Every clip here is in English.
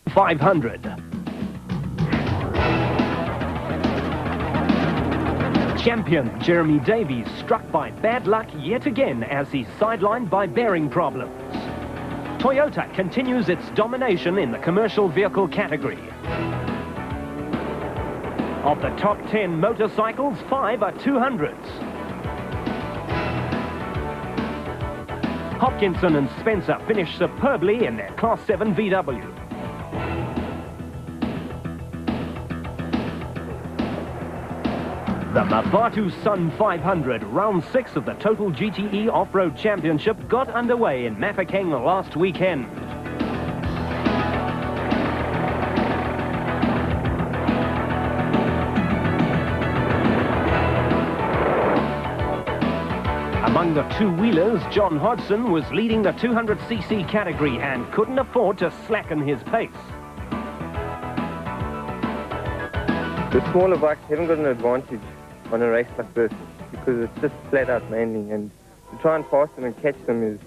500. Champion Jeremy Davies struck by bad luck yet again as he's sidelined by bearing problems. Toyota continues its domination in the commercial vehicle category. Of the top 10 motorcycles, 5 are 200s. Hopkinson and Spencer finished superbly in their Class 7 VW. The Mmabatho Sun 500, round 6 of the Total GTE Off-Road Championship, got underway in Mafeking last weekend. Among the two-wheelers, John Hodgson was leading the 200cc category and couldn't afford to slacken his pace. The smaller bikes haven't got an advantage on a race like this because it's just flat out mainly, and to try and pass them and catch them is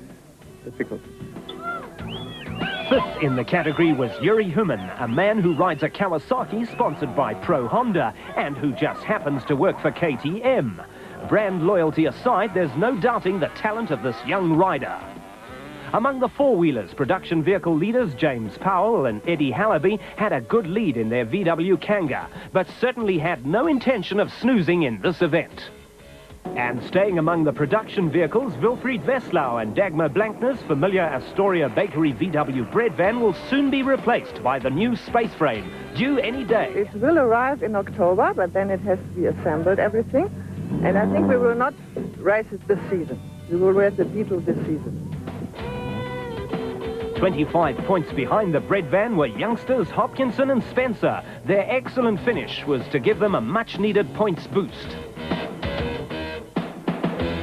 difficult. Fifth in the category was Yuri Human, a man who rides a Kawasaki sponsored by Pro Honda and who just happens to work for KTM. Brand loyalty aside, there's no doubting the talent of this young rider. Among the four-wheelers, production vehicle leaders James Powell and Eddie Hallaby had a good lead in their VW Kanga, but certainly had no intention of snoozing in this event. And staying among the production vehicles, Wilfried Westlau and Dagmar Blankner's familiar Astoria Bakery VW bread van will soon be replaced by the new space frame, due any day. It will arrive in October, but then it has to be assembled, everything. And I think we will not race it this season. We will race the Beetle this season. 25 points behind the bread van were youngsters Hopkinson and Spencer. Their excellent finish was to give them a much-needed points boost.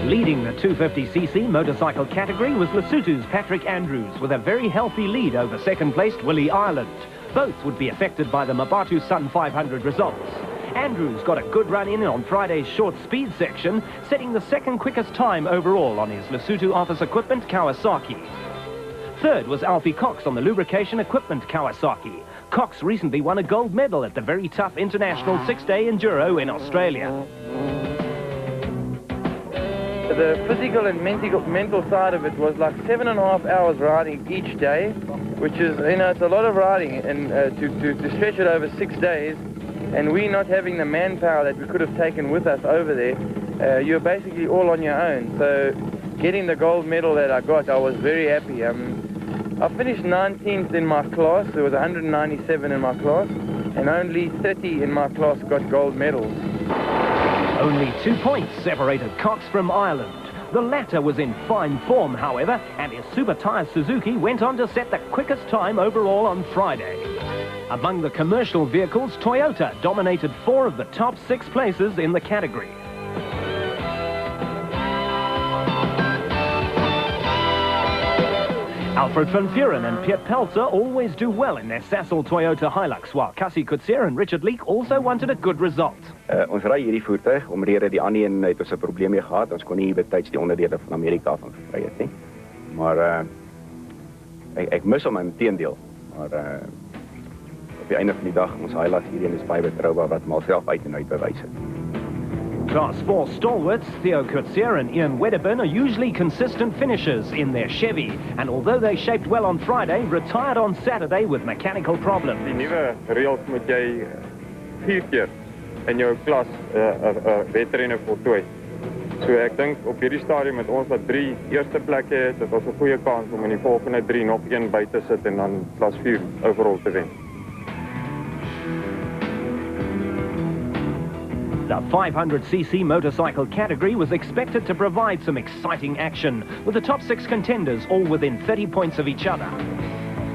Leading the 250cc motorcycle category was Lesotho's Patrick Andrews with a very healthy lead over second-placed Willie Ireland. Both would be affected by the Mmabatho Sun 500 results. Andrews got a good run in on Friday's short speed section, setting the second quickest time overall on his Lesotho office equipment Kawasaki. Third was Alfie Cox on the lubrication equipment Kawasaki. Cox recently won a gold medal at the very tough international 6-day enduro in Australia. The physical and mental side of it was like 7.5 hours riding each day, which is, you know, it's a lot of riding, and to stretch it over 6 days, and we not having the manpower that we could have taken with us over there, you're basically all on your own. So getting the gold medal that I got, I was very happy. I finished 19th in my class. There was 197 in my class, and only 30 in my class got gold medals. Only 2 points separated Cox from Ireland. The latter was in fine form, however, and his super tyre Suzuki went on to set the quickest time overall on Friday. Among the commercial vehicles, Toyota dominated 4 of the top 6 places in the category. Alfred van Vuren and Piet Pelzer always do well in their Sassel Toyota Hilux, while Cassie Kutser and Richard Leek also wanted a good result. Ons ry hierdie voertuig, omrede die ander een het ons 'n probleem mee gehad. Ons kon nie betyds die onderdele van Amerika af gekry het nie. Maar ek mis hom inteendeel. Maar op die einde van die dag, ons Hilux hierheen is baie betroubaar wat hom self uit en uit bewys het. Class 4 stalwarts Theo Kutser and Ian Wedderburn are usually consistent finishers in their Chevy, and although they shaped well on Friday, retired on Saturday with mechanical problems. Die nuwe reëls moet jy 4 keer in jou klas wedrenne voltooi. So ek dink op hierdie stadium met ons wat 3 eerste plekke het, het ons 'n goeie kans om in die volgende 3 nog een by te sit en dan klas 4 overall te wen. The 500cc motorcycle category was expected to provide some exciting action, with the top 6 contenders all within 30 points of each other.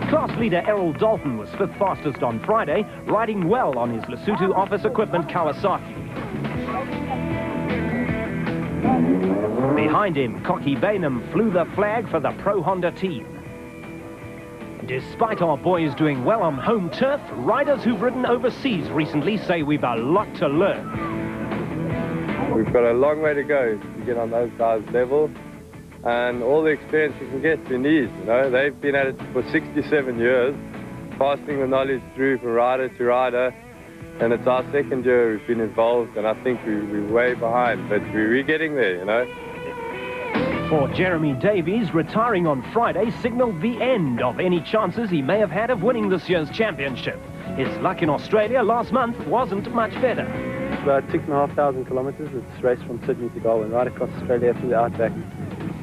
Class leader Errol Dalton was 5th fastest on Friday, riding well on his Lesotho office equipment Kawasaki. Behind him, Cocky Bainham flew the flag for the Pro Honda team. Despite our boys doing well on home turf, riders who've ridden overseas recently say we've a lot to learn. We've got a long way to go to get on those guys' level, and all the experience you can get you need. You know, they've been at it for 67 years, passing the knowledge through from rider to rider. And it's our second year we've been involved, and I think we're way behind, but we're getting there, you know. For Jeremy Davies, retiring on Friday signalled the end of any chances he may have had of winning this year's championship. His luck in Australia last month wasn't much better. It's about 6,500 kilometres. It's raced from Sydney to Darwin, right across Australia through the outback.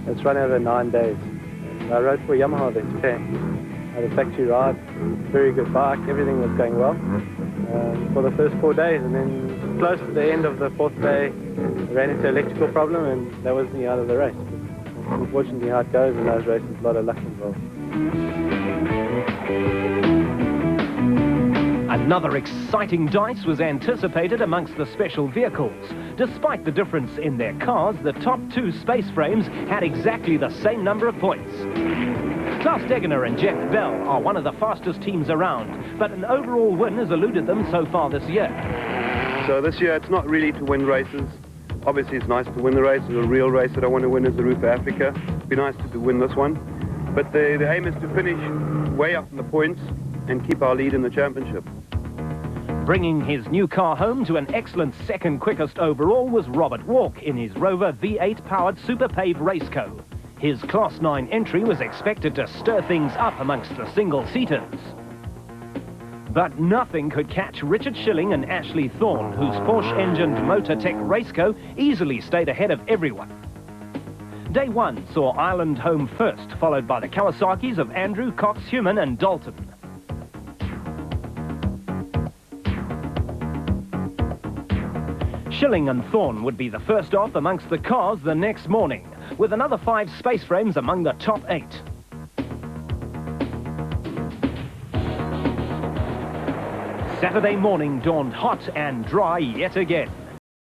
It's run over 9 days. I rode for Yamaha there today. I had a factory ride, very good bike, everything was going well for the first 4 days, and then close to the end of the 4th day I ran into an electrical problem and that was me out of the race. But unfortunately how it goes in those races, a lot of luck involved. Another exciting dice was anticipated amongst the special vehicles. Despite the difference in their cars, the top 2 space frames had exactly the same number of points. Klaus Degener and Jeff Bell are one of the fastest teams around, but an overall win has eluded them so far this year. So this year it's not really to win races. Obviously it's nice to win the race. The real race that I want to win is the Route of Africa. It'd be nice to win this one. But the aim is to finish way up in the points and keep our lead in the championship. Bringing his new car home to an excellent second quickest overall was Robert Walk in his Rover V8-powered Super Pave Raceco. His Class 9 entry was expected to stir things up amongst the single-seaters. But nothing could catch Richard Schilling and Ashley Thorne, whose Porsche-engined Motortech Raceco easily stayed ahead of everyone. Day 1 saw Ireland home first, followed by the Kawasaki's of Andrew, Cox, Human and Dalton. Schilling and Thorne would be the first off amongst the cars the next morning, with another 5 space frames among the top 8. Saturday morning dawned hot and dry yet again.